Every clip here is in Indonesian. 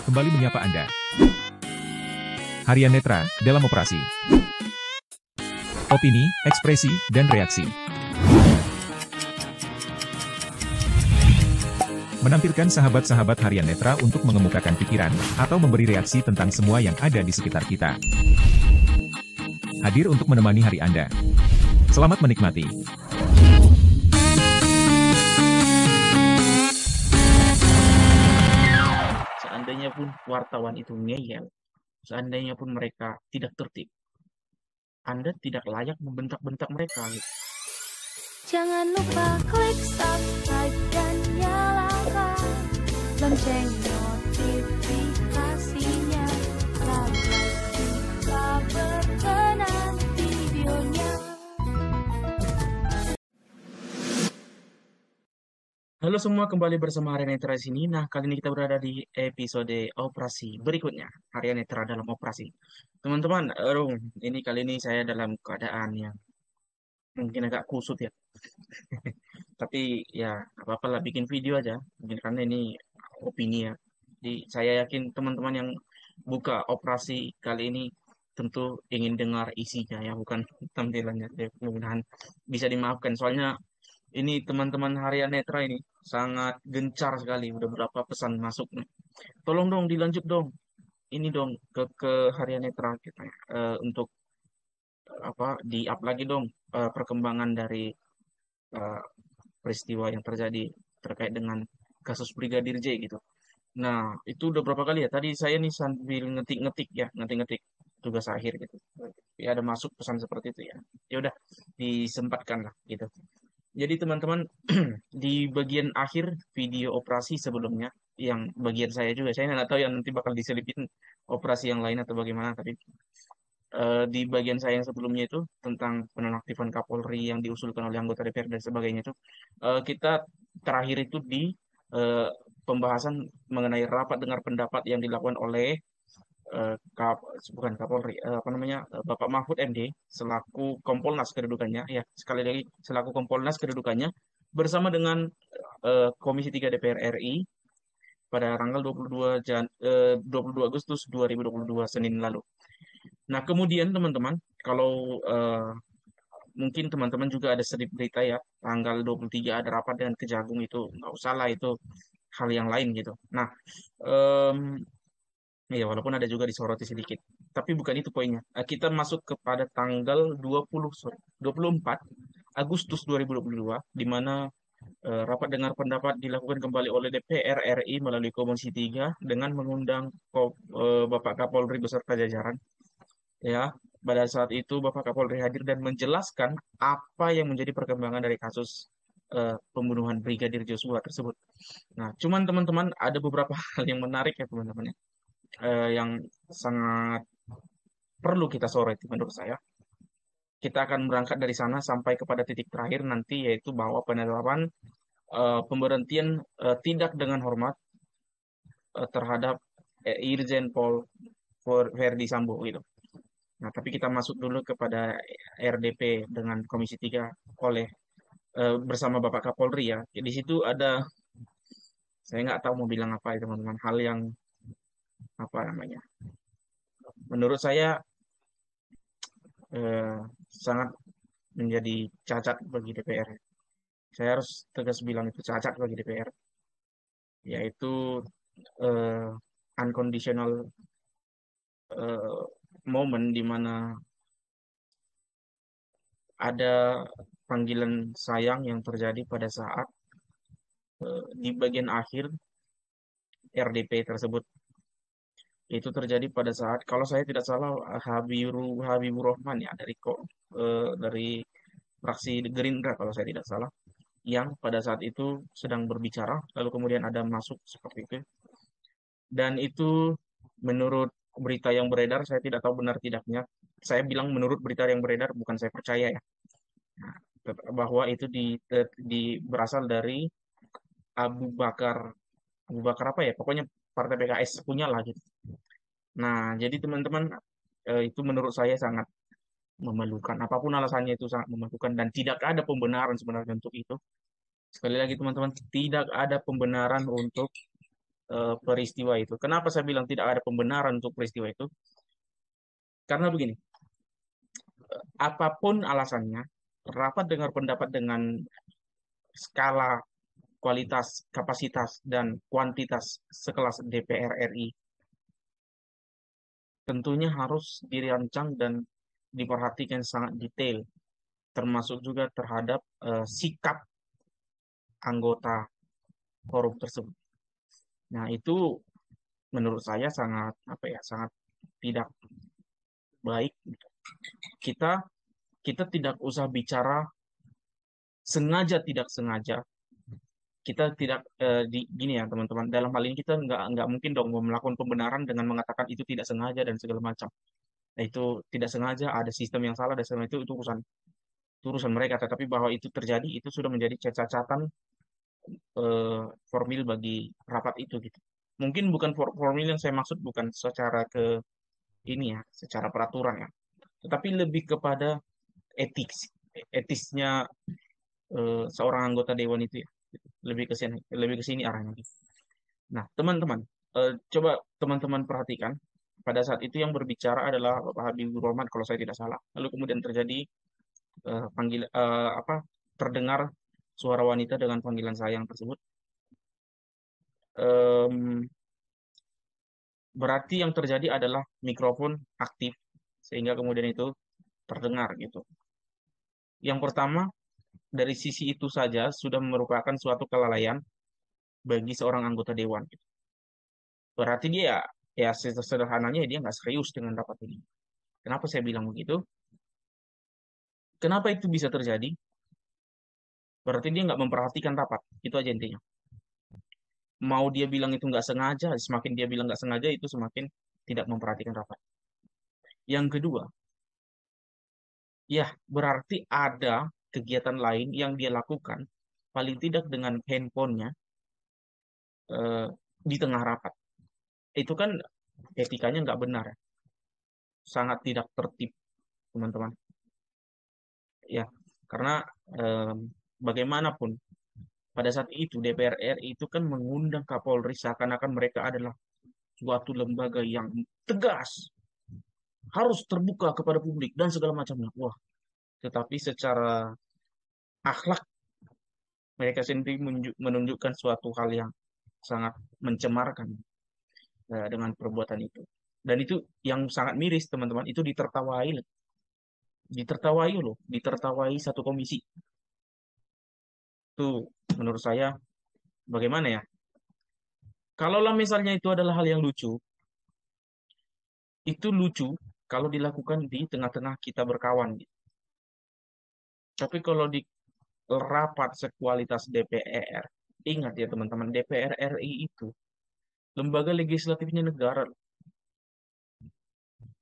kembali menyapa Anda. Harian Netra, dalam operasi. Opini, ekspresi, dan reaksi. Menampilkan sahabat-sahabat Harian Netra untuk mengemukakan pikiran, atau memberi reaksi tentang semua yang ada di sekitar kita. Hadir untuk menemani hari Anda. Selamat menikmati. Seandainya pun wartawan itu ngeyel, seandainya pun mereka tidak tertib, Anda tidak layak membentak-bentak mereka. Jangan lupa klik subscribe dan nyalakan lonceng notifikasinya, lalu kita berkenan videonya. Halo semua, kembali bersama Harian Netra di sini. Nah, kali ini kita berada di episode operasi berikutnya, Harian Netra dalam operasi. Teman-teman, ini kali ini saya dalam keadaan yang mungkin agak kusut ya. Tapi ya, nggak apa-apa lah, bikin video aja. Mungkin karena ini opini ya. Jadi saya yakin teman-teman yang buka operasi kali ini tentu ingin dengar isinya ya, bukan tampilannya. Jadi, mudah-mudahan bisa dimaafkan. Soalnya ini teman-teman Harian Netra ini sangat gencar sekali. Udah berapa pesan masuk nih. Tolong dong dilanjut dong. Ini dong ke Harian Netra kita untuk apa di-up lagi dong perkembangan dari eh, peristiwa yang terjadi terkait dengan kasus Brigadir J gitu. Nah, itu udah berapa kali ya? Tadi saya nih sambil ngetik-ngetik ya, ngetik-ngetik tugas akhir gitu. Ya ada masuk pesan seperti itu ya. Ya udah disempatkan lah gitu. Jadi teman-teman di bagian akhir video operasi sebelumnya yang bagian saya juga saya nggak tahu yang nanti bakal diselipin operasi yang lain atau bagaimana, tapi di bagian saya yang sebelumnya itu tentang penonaktifan Kapolri yang diusulkan oleh anggota DPR dan sebagainya itu kita terakhir itu di eh, pembahasan mengenai rapat dengar pendapat yang dilakukan oleh eh, Kap- bukan Kapolri, apa namanya, Bapak Mahfud MD selaku Kompolnas kedudukannya ya, sekali lagi selaku Kompolnas kedudukannya bersama dengan Komisi 3 DPR RI pada tanggal 22 Agustus 2022 Senin lalu. Nah, kemudian teman-teman, kalau mungkin teman-teman juga ada sedikit berita ya, tanggal 23 ada rapat dengan Kejagung, itu nggak usah lah, itu hal yang lain gitu. Nah, em, ya walaupun ada juga disoroti sedikit, tapi bukan itu poinnya. Kita masuk kepada tanggal 24 Agustus 2022, di mana rapat dengar pendapat dilakukan kembali oleh DPR RI melalui Komisi 3 dengan mengundang Bapak Kapolri beserta jajaran. Ya, pada saat itu Bapak Kapolri hadir dan menjelaskan apa yang menjadi perkembangan dari kasus pembunuhan Brigadir Joshua tersebut. Nah, cuman teman-teman ada beberapa hal yang menarik ya teman-teman ya, yang sangat perlu kita soroti menurut saya. Kita akan berangkat dari sana sampai kepada titik terakhir nanti, yaitu bahwa penetapan pemberhentian tidak dengan hormat terhadap Irjen Paul Verdi Sambo gitu. Nah, tapi kita masuk dulu kepada RDP dengan Komisi 3 oleh bersama Bapak Kapolri ya. Di situ ada, saya nggak tahu mau bilang apa ya teman-teman, hal yang apa namanya, menurut saya eh, sangat menjadi cacat bagi DPR. Saya harus tegas bilang itu cacat bagi DPR, yaitu eh, unconditional eh, momen di mana ada panggilan sayang yang terjadi pada saat di bagian akhir RDP tersebut. Itu terjadi pada saat, kalau saya tidak salah, Habibur Rahman ya dari fraksi Gerindra kalau saya tidak salah, yang pada saat itu sedang berbicara, lalu kemudian ada masuk seperti itu. Dan itu menurut berita yang beredar, saya tidak tahu benar tidaknya. Saya bilang menurut berita yang beredar, bukan saya percaya ya. Nah, bahwa itu berasal dari Abu Bakar, Abu Bakar apa ya? Pokoknya partai PKS punya lah gitu. Nah, jadi teman-teman, itu menurut saya sangat memalukan. Apapun alasannya itu sangat memalukan dan tidak ada pembenaran sebenarnya untuk itu. Sekali lagi teman-teman, tidak ada pembenaran untuk peristiwa itu. Kenapa saya bilang tidak ada pembenaran untuk peristiwa itu? Karena begini, apapun alasannya, rapat dengar pendapat dengan skala kualitas, kapasitas, dan kuantitas sekelas DPR RI tentunya harus dirancang dan diperhatikan sangat detail, termasuk juga terhadap sikap anggota korup tersebut. Nah, itu menurut saya sangat apa ya, sangat tidak baik. Kita kita tidak usah bicara sengaja tidak sengaja. Kita tidak gini ya teman-teman. Dalam hal ini kita nggak mungkin dong melakukan pembenaran dengan mengatakan itu tidak sengaja dan segala macam. Nah, itu tidak sengaja, ada sistem yang salah dan segala itu urusan mereka. Tetapi bahwa itu terjadi itu sudah menjadi catatan formil bagi rapat itu gitu. Mungkin bukan formil yang saya maksud bukan secara ke ini ya, secara peraturan ya, tetapi lebih kepada etisnya seorang anggota dewan itu ya, lebih ke sini arahnya gitu. Nah, teman-teman, coba teman-teman perhatikan pada saat itu yang berbicara adalah Bapak Habibur Rahman kalau saya tidak salah. Lalu kemudian terjadi terdengar suara wanita dengan panggilan sayang tersebut. Berarti yang terjadi adalah mikrofon aktif sehingga kemudian itu terdengar gitu. Yang pertama, dari sisi itu saja sudah merupakan suatu kelalaian bagi seorang anggota dewan gitu. Berarti dia ya sederhananya dia nggak serius dengan rapat ini. Kenapa saya bilang begitu? Kenapa itu bisa terjadi? Berarti dia nggak memperhatikan rapat. Itu aja intinya. Mau dia bilang itu nggak sengaja, semakin dia bilang nggak sengaja itu semakin tidak memperhatikan rapat. Yang kedua, ya berarti ada kegiatan lain yang dia lakukan, paling tidak dengan handphonenya di tengah rapat. Itu kan etikanya nggak benar, ya. Sangat tidak tertib, teman-teman. Ya, karena bagaimanapun pada saat itu DPR RI itu kan mengundang Kapolri seakan-akan mereka adalah suatu lembaga yang tegas, harus terbuka kepada publik dan segala macamnya. Wah, tetapi secara akhlak mereka sendiri menunjukkan suatu hal yang sangat mencemarkan dengan perbuatan itu. Dan itu yang sangat miris, teman-teman. Itu ditertawai satu komisi. Itu menurut saya bagaimana ya? Kalaulah misalnya itu adalah hal yang lucu, itu lucu kalau dilakukan di tengah-tengah kita berkawan, gitu. Tapi kalau di rapat sekualitas DPR, ingat ya teman-teman, DPR RI itu lembaga legislatifnya negara,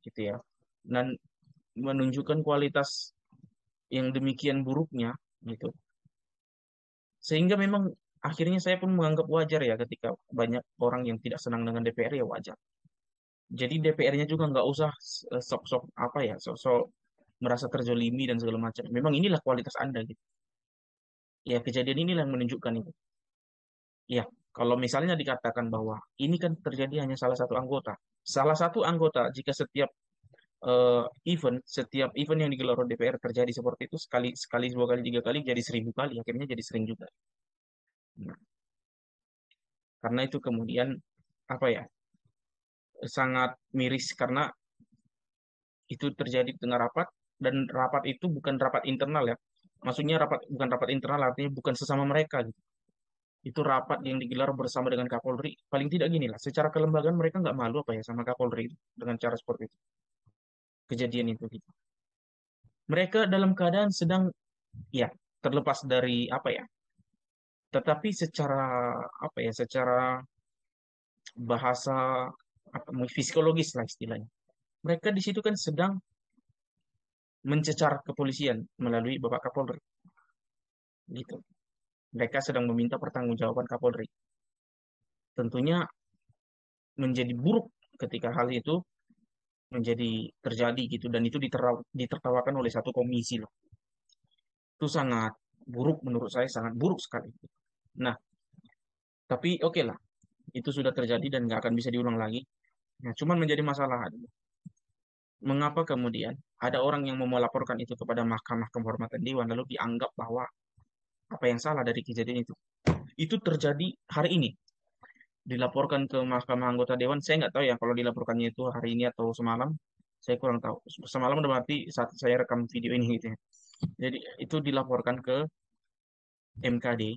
gitu ya. Dan menunjukkan kualitas yang demikian buruknya, gitu. Sehingga memang akhirnya saya pun menganggap wajar ya ketika banyak orang yang tidak senang dengan DPR ya wajar. Jadi DPR-nya juga nggak usah sok-sok apa ya, sok-sok merasa terzolimi dan segala macam. Memang inilah kualitas Anda gitu. Ya kejadian inilah yang menunjukkan itu. Ya, kalau misalnya dikatakan bahwa ini kan terjadi hanya salah satu anggota. Salah satu anggota jika setiap event yang digelar oleh DPR terjadi seperti itu sekali sekali 2 kali 3 kali jadi 1000 kali akhirnya jadi sering juga. Nah, karena itu kemudian apa ya sangat miris karena itu terjadi di tengah rapat dan rapat itu bukan rapat internal ya. Maksudnya bukan rapat internal artinya bukan sesama mereka gitu. Itu rapat yang digelar bersama dengan Kapolri. Paling tidak gini lah, secara kelembagaan mereka nggak malu apa ya sama Kapolri dengan cara seperti itu. Kejadian itu gitu. Mereka dalam keadaan sedang ya terlepas dari apa ya. Tetapi secara apa ya, secara bahasa psikologis lah istilahnya. Mereka di situ kan sedang mencecar kepolisian melalui Bapak Kapolri. Gitu. Mereka sedang meminta pertanggungjawaban Kapolri. Tentunya menjadi buruk ketika hal itu menjadi terjadi gitu dan itu ditertawakan oleh satu komisi loh. Itu sangat buruk menurut saya sangat buruk sekali. Nah, tapi oke lah. Itu sudah terjadi dan nggak akan bisa diulang lagi. Nah, cuman menjadi masalah, mengapa kemudian ada orang yang mau melaporkan itu kepada Mahkamah Kehormatan Dewan lalu dianggap bahwa apa yang salah dari kejadian itu? Itu terjadi hari ini, dilaporkan ke Mahkamah Anggota Dewan. Saya nggak tahu ya kalau dilaporkannya itu hari ini atau semalam. Saya kurang tahu. Semalam udah berarti saat saya rekam video ini gitu ya. Jadi itu dilaporkan ke MKD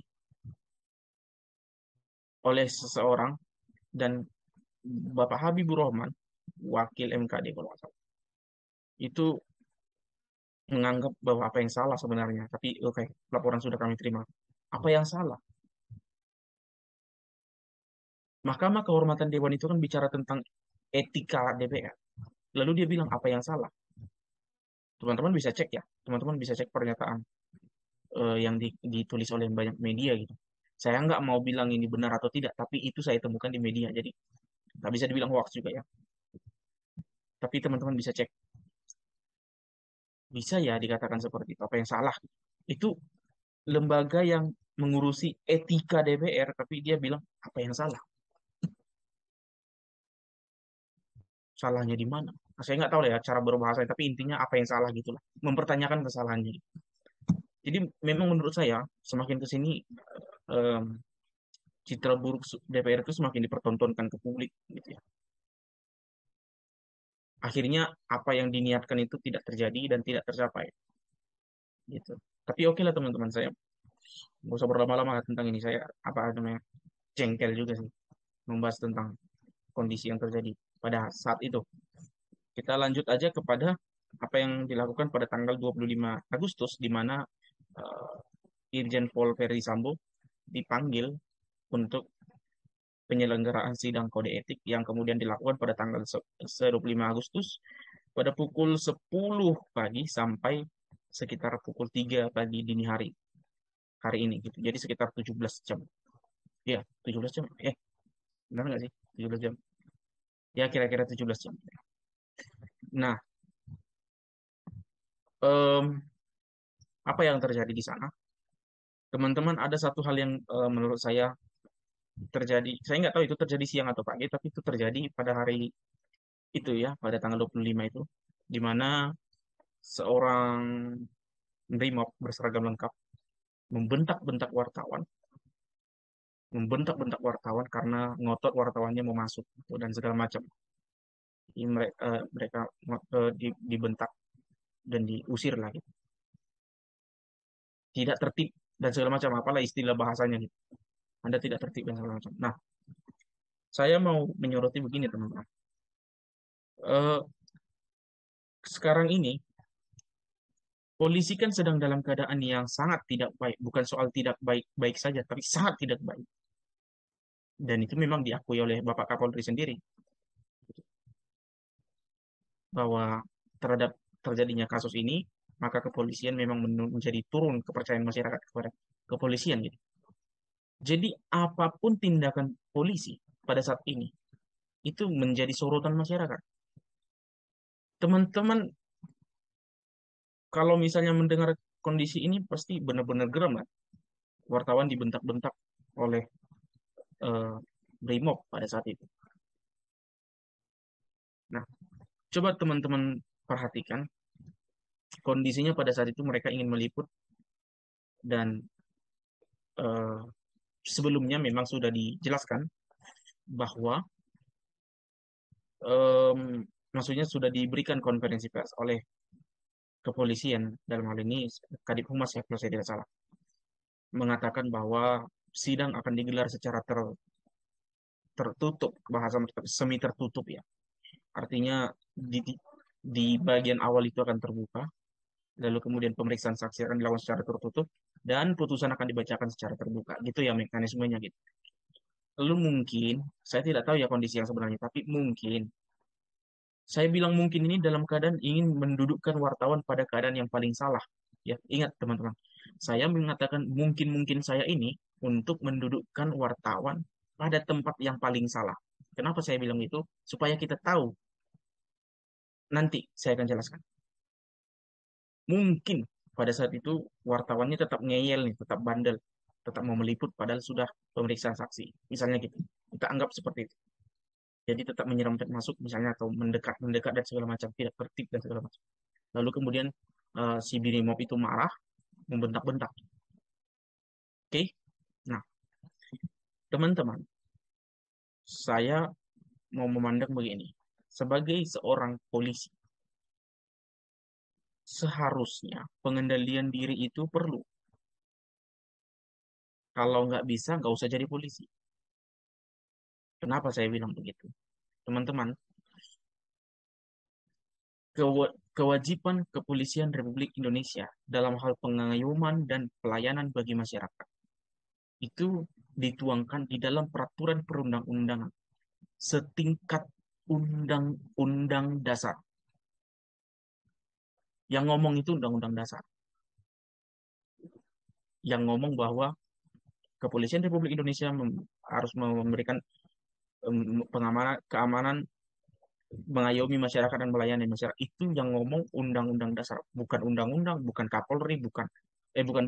oleh seseorang dan Bapak Habibur Rahman, wakil MKD kalau nggak salah, itu menganggap bahwa apa yang salah sebenarnya. Tapi oke, laporan sudah kami terima. Apa yang salah? Mahkamah Kehormatan Dewan itu kan bicara tentang etika DPR. Lalu dia bilang apa yang salah? Teman-teman bisa cek ya. Teman-teman bisa cek pernyataan yang ditulis oleh banyak media gitu. Saya nggak mau bilang ini benar atau tidak, tapi itu saya temukan di media. Jadi nggak bisa dibilang hoax juga ya. Tapi teman-teman bisa cek. Bisa ya dikatakan seperti itu. Apa yang salah? Itu lembaga yang mengurusi etika DPR, tapi dia bilang apa yang salah? Salahnya di mana? Nah, saya nggak tahu lah ya cara berbahasa, tapi intinya apa yang salah gitulah. Mempertanyakan kesalahannya. Jadi memang menurut saya semakin ke sini em, citra buruk DPR itu semakin dipertontonkan ke publik gitu ya. Akhirnya apa yang diniatkan itu tidak terjadi dan tidak tercapai gitu. Tapi oke lah teman-teman, saya nggak usah berlama-lama tentang ini. Saya apa namanya jengkel juga sih membahas tentang kondisi yang terjadi pada saat itu. Kita lanjut aja kepada apa yang dilakukan pada tanggal 25 Agustus di mana Irjen Pol Verdi Sambo dipanggil untuk penyelenggaraan sidang kode etik yang kemudian dilakukan pada tanggal 25 Agustus pada pukul 10 pagi sampai sekitar pukul 3 pagi dini hari ini gitu. Jadi sekitar 17 jam. Ya, 17 jam. Benar nggak sih? 17 jam. Ya, kira-kira 17 jam. Nah, em, apa yang terjadi di sana? Teman-teman, ada satu hal yang menurut saya terjadi. Saya nggak tahu itu terjadi siang atau pagi, tapi itu terjadi pada hari itu ya, pada tanggal 25 itu, di mana seorang Brimob berseragam lengkap membentak-bentak wartawan, membentak-bentak wartawan karena ngotot wartawannya mau masuk gitu, dan segala macam. Jadi mereka dibentak dan diusir lah gitu. Tidak tertib dan segala macam, apalah istilah bahasanya gitu. Anda tidak tertib dan segala macam. Nah, saya mau menyoroti begini teman-teman. Eh, sekarang ini polisi kan sedang dalam keadaan yang sangat tidak baik, bukan soal tidak baik-baik saja, tapi sangat tidak baik. Dan itu memang diakui oleh Bapak Kapolri sendiri bahwa terhadap terjadinya kasus ini, maka kepolisian memang menjadi turun kepercayaan masyarakat kepada kepolisian gitu. Jadi apapun tindakan polisi pada saat ini itu menjadi sorotan masyarakat. Teman-teman kalau misalnya mendengar kondisi ini pasti benar-benar geram lah. Wartawan dibentak-bentak oleh eh, Brimob pada saat itu. Nah, coba teman-teman perhatikan kondisinya pada saat itu mereka ingin meliput dan eh, sebelumnya memang sudah dijelaskan bahwa em, maksudnya sudah diberikan konferensi pers oleh kepolisian dalam hal ini Kadif Humas ya kalau saya tidak salah mengatakan bahwa sidang akan digelar secara tertutup, bahasa semi tertutup ya. Artinya di bagian awal itu akan terbuka, lalu kemudian pemeriksaan saksi akan dilakukan secara tertutup, dan putusan akan dibacakan secara terbuka. Gitu ya mekanismenya gitu. Lalu mungkin, saya tidak tahu ya kondisi yang sebenarnya, tapi mungkin, saya bilang mungkin ini dalam keadaan ingin mendudukkan wartawan pada keadaan yang paling salah. Ya, ingat teman-teman, saya mengatakan mungkin-mungkin saya ini untuk mendudukkan wartawan pada tempat yang paling salah. Kenapa saya bilang itu? Supaya kita tahu. Nanti saya akan jelaskan. Mungkin pada saat itu wartawannya tetap ngeyel nih, tetap bandel, tetap mau meliput padahal sudah pemeriksaan saksi. Misalnya gitu. Kita anggap seperti itu. Jadi tetap menyerempet masuk misalnya atau mendekat dan segala macam, tidak tertib dan segala macam. Lalu kemudian si Brimob itu marah, membentak-bentak. Oke? Nah, teman-teman, saya mau memandang begini. Sebagai seorang polisi, seharusnya pengendalian diri itu perlu. Kalau nggak bisa, nggak usah jadi polisi. Kenapa saya bilang begitu? Teman-teman, kewajiban kepolisian Republik Indonesia dalam hal pengayoman dan pelayanan bagi masyarakat itu dituangkan di dalam peraturan perundang-undangan setingkat undang-undang dasar. Yang ngomong itu undang-undang dasar. Yang ngomong bahwa kepolisian Republik Indonesia harus memberikan keamanan, mengayomi masyarakat dan melayani masyarakat. Itu yang ngomong undang-undang dasar, bukan undang-undang, bukan Kapolri, bukan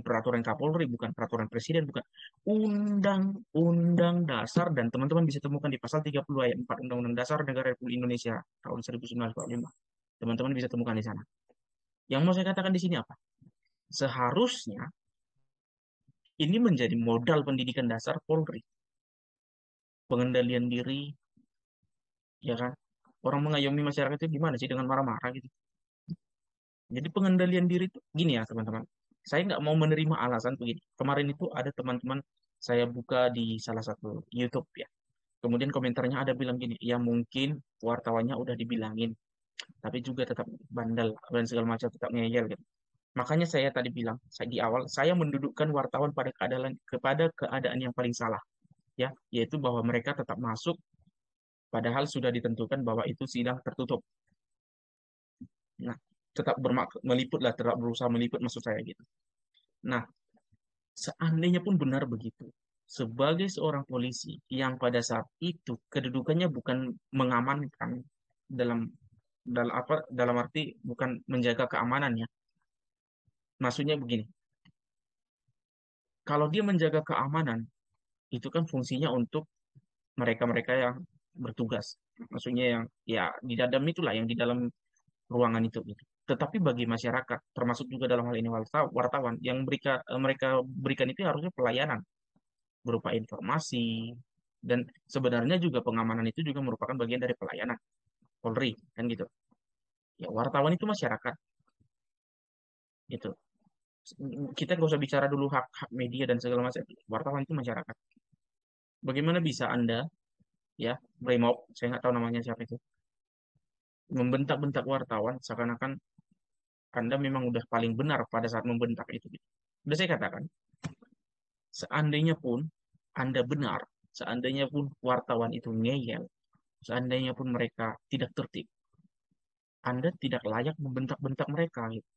peraturan Kapolri, bukan peraturan presiden, bukan undang-undang dasar. Dan teman-teman bisa temukan di pasal 30 ayat 4 Undang-Undang Dasar Negara Republik Indonesia tahun 1945. Teman-teman bisa temukan di sana. Yang mau saya katakan di sini apa? Seharusnya ini menjadi modal pendidikan dasar Polri. Pengendalian diri, ya kan? Orang mengayomi masyarakat itu gimana sih dengan marah-marah gitu. Jadi pengendalian diri itu gini ya teman-teman. Saya nggak mau menerima alasan begini. Kemarin itu ada teman-teman saya buka di salah satu YouTube ya. Kemudian komentarnya ada bilang gini, ya mungkin wartawannya udah dibilangin, tapi juga tetap bandel dan segala macam, tetap ngeyel gitu. Makanya saya tadi bilang, saya di awal saya mendudukkan wartawan kepada keadaan yang paling salah, ya, yaitu bahwa mereka tetap masuk padahal sudah ditentukan bahwa itu sidang tertutup. Nah, tetap meliput lah, tetap berusaha meliput maksud saya gitu. Nah, seandainya pun benar begitu, sebagai seorang polisi yang pada saat itu kedudukannya bukan mengamankan dalam dalam arti bukan menjaga keamanan ya. Maksudnya begini, kalau dia menjaga keamanan itu kan fungsinya untuk mereka-mereka yang bertugas. Maksudnya yang ya di dalam itulah yang di dalam ruangan itu gitu. Tetapi bagi masyarakat, termasuk juga dalam hal ini wartawan, yang mereka berikan itu harusnya pelayanan berupa informasi dan sebenarnya juga pengamanan itu juga merupakan bagian dari pelayanan Polri kan gitu. Ya wartawan itu masyarakat gitu. Kita nggak usah bicara dulu hak media dan segala macam. Wartawan itu masyarakat. Bagaimana bisa Anda ya Brimob, saya nggak tahu namanya siapa itu, membentak-bentak wartawan seakan-akan Anda memang udah paling benar pada saat membentak itu. Gitu. Udah saya katakan, seandainya pun Anda benar, seandainya pun wartawan itu ngeyel, seandainya pun mereka tidak tertib, Anda tidak layak membentak-bentak mereka. Gitu.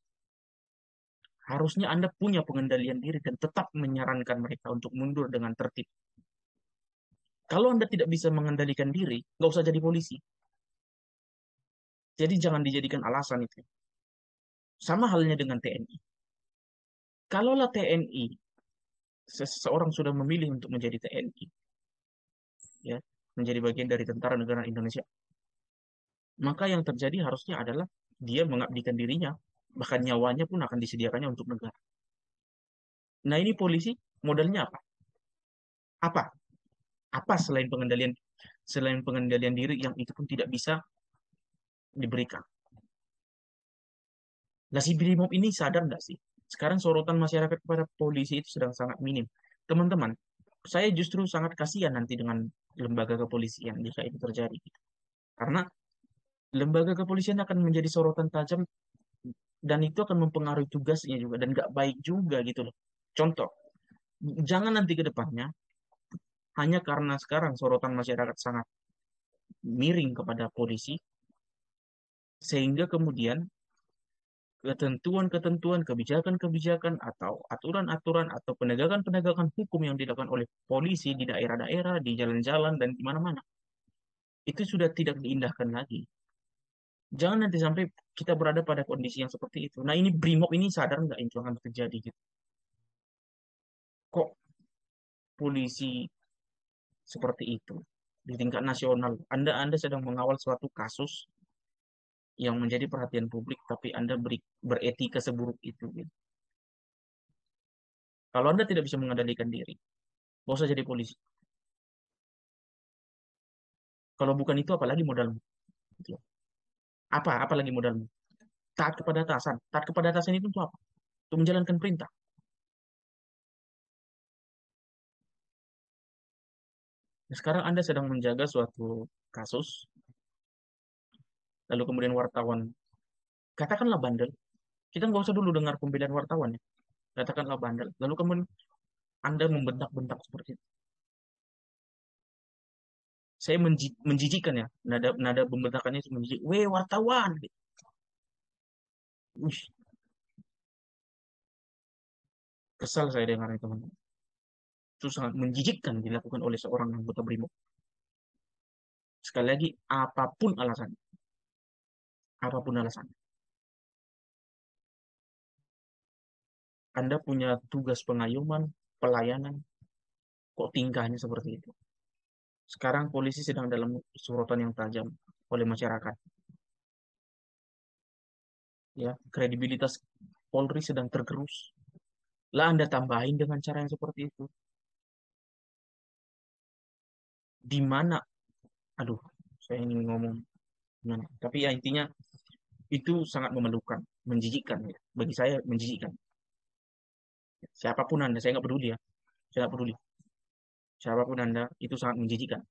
Harusnya Anda punya pengendalian diri dan tetap menyarankan mereka untuk mundur dengan tertib. Kalau Anda tidak bisa mengendalikan diri, nggak usah jadi polisi. Jadi jangan dijadikan alasan itu. Sama halnya dengan TNI. Kalaulah TNI, seseorang sudah memilih untuk menjadi TNI, ya, menjadi bagian dari tentara negara Indonesia, maka yang terjadi harusnya adalah dia mengabdikan dirinya, bahkan nyawanya pun akan disediakannya untuk negara. Nah ini polisi modalnya apa? Apa? Apa selain pengendalian diri yang itu pun tidak bisa diberikan. Nah si Brimob ini sadar nggak sih? Sekarang sorotan masyarakat kepada polisi itu sedang sangat minim. Teman-teman, saya justru sangat kasihan nanti dengan lembaga kepolisian jika itu terjadi. Karena lembaga kepolisian akan menjadi sorotan tajam dan itu akan mempengaruhi tugasnya juga dan nggak baik juga gitu loh. Contoh, jangan nanti ke depannya hanya karena sekarang sorotan masyarakat sangat miring kepada polisi sehingga kemudian ketentuan-ketentuan, kebijakan-kebijakan atau aturan-aturan atau penegakan-penegakan hukum yang dilakukan oleh polisi di daerah-daerah, di jalan-jalan dan di mana-mana itu sudah tidak diindahkan lagi. Jangan nanti sampai kita berada pada kondisi yang seperti itu. Nah ini Brimob ini sadar nggak itu akan terjadi gitu. Kok polisi seperti itu? di tingkat nasional. Anda sedang mengawal suatu kasus yang menjadi perhatian publik, tapi Anda beretika seburuk itu, gitu. Kalau Anda tidak bisa mengendalikan diri, nggak usah jadi polisi. Kalau bukan itu, apalagi modalmu? Gitu. Apalagi modalmu? Taat kepada atasan. Taat kepada atasan itu untuk apa? Untuk menjalankan perintah. Nah, sekarang Anda sedang menjaga suatu kasus, lalu kemudian wartawan, katakanlah bandel. Kita nggak usah dulu dengar pembelaan wartawan ya. Katakanlah bandel. Lalu kemudian Anda membentak-bentak seperti itu. Saya menjijikan ya. Nada nada pembentakannya itu menjijik. Weh wartawan. Gitu. Wih, kesal saya dengarnya teman-teman. Itu sangat menjijikkan dilakukan oleh seorang anggota BRIMOB. Sekali lagi, apapun alasan, Anda punya tugas pengayuman, pelayanan, kok tingkahnya seperti itu. Sekarang polisi sedang dalam sorotan yang tajam oleh masyarakat. Ya, kredibilitas Polri sedang tergerus. Lah Anda tambahin dengan cara yang seperti itu. Di mana, aduh, saya ingin ngomong, gimana? Tapi ya intinya itu sangat memalukan, menjijikkan ya. Bagi saya menjijikkan. Siapapun Anda, saya nggak peduli ya. Saya nggak peduli. Siapapun Anda, itu sangat menjijikkan.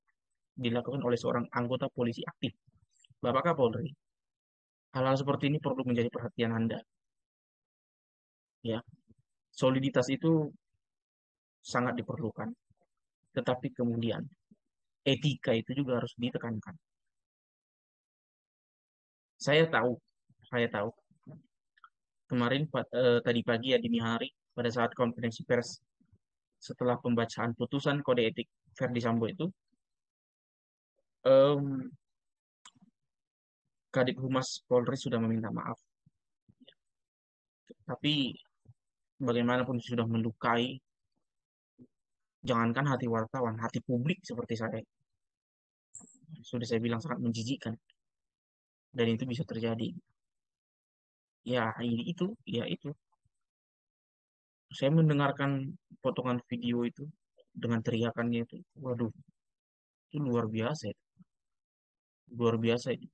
Dilakukan oleh seorang anggota polisi aktif. Bapak Kapolri, hal-hal seperti ini perlu menjadi perhatian Anda. Ya, soliditas itu sangat diperlukan. Tetapi kemudian etika itu juga harus ditekankan. Saya tahu, saya tahu. Kemarin tadi pagi ya dini hari pada saat konferensi pers setelah pembacaan putusan kode etik Verdi Sambo itu, em, Kadif Humas Polri sudah meminta maaf. Tapi bagaimanapun sudah melukai, jangankan hati wartawan, hati publik seperti saya. Sudah saya bilang sangat menjijikkan. Dan itu bisa terjadi. Ya, ya itu. Saya mendengarkan potongan video itu dengan teriakannya itu. Waduh, itu luar biasa itu. Luar biasa itu.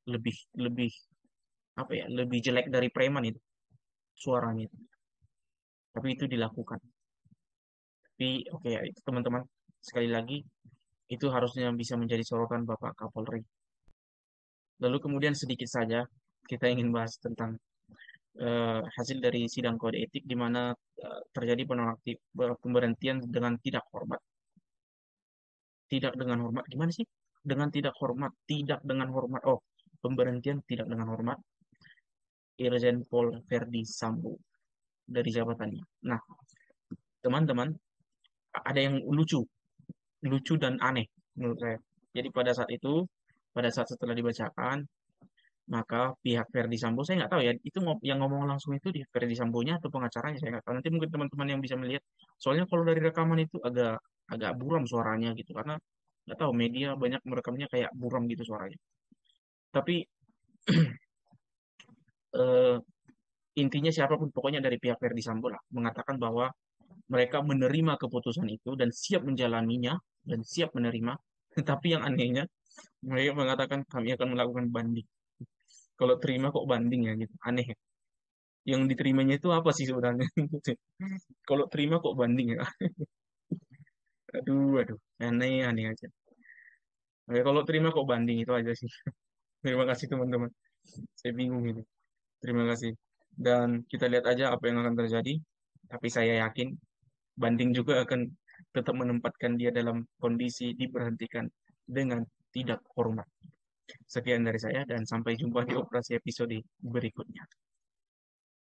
Lebih lebih apa ya? Lebih jelek dari preman itu suaranya itu. Tapi itu dilakukan. Tapi oke ya, itu teman-teman sekali lagi itu harusnya bisa menjadi sorotan Bapak Kapolri. Lalu kemudian sedikit saja kita ingin bahas tentang hasil dari sidang kode etik di mana terjadi pemberhentian dengan tidak hormat. Tidak dengan hormat. Gimana sih? Dengan tidak hormat, tidak dengan hormat. Oh, pemberhentian tidak dengan hormat Irjen Pol Verdi Sambo dari jabatannya. Nah, teman-teman, ada yang lucu, lucu dan aneh menurut saya. Jadi pada saat setelah dibacakan, maka pihak Verdi Sambo, saya nggak tahu ya, itu yang ngomong langsung itu di Verdi Sambonya atau pengacaranya, saya nggak tahu. Nanti mungkin teman-teman yang bisa melihat. Soalnya kalau dari rekaman itu agak agak buram suaranya gitu, karena nggak tahu media banyak merekamnya kayak buram gitu suaranya. Tapi eh, intinya siapapun pokoknya dari pihak Verdi Sambo lah mengatakan bahwa mereka menerima keputusan itu dan siap menjalaninya dan siap menerima. Tapi yang anehnya mereka mengatakan kami akan melakukan banding. Kalau terima kok banding ya gitu. Aneh ya. Yang diterimanya itu apa sih sebenarnya? Kalau terima kok banding ya. Aduh, aneh, aneh aja. Oke, kalau terima kok banding itu aja sih. Terima kasih teman-teman. Saya bingung ini. Terima kasih. Dan kita lihat aja apa yang akan terjadi. Tapi saya yakin banding juga akan tetap menempatkan dia dalam kondisi diberhentikan dengan tidak hormat. Sekian dari saya dan sampai jumpa di operasi episode berikutnya.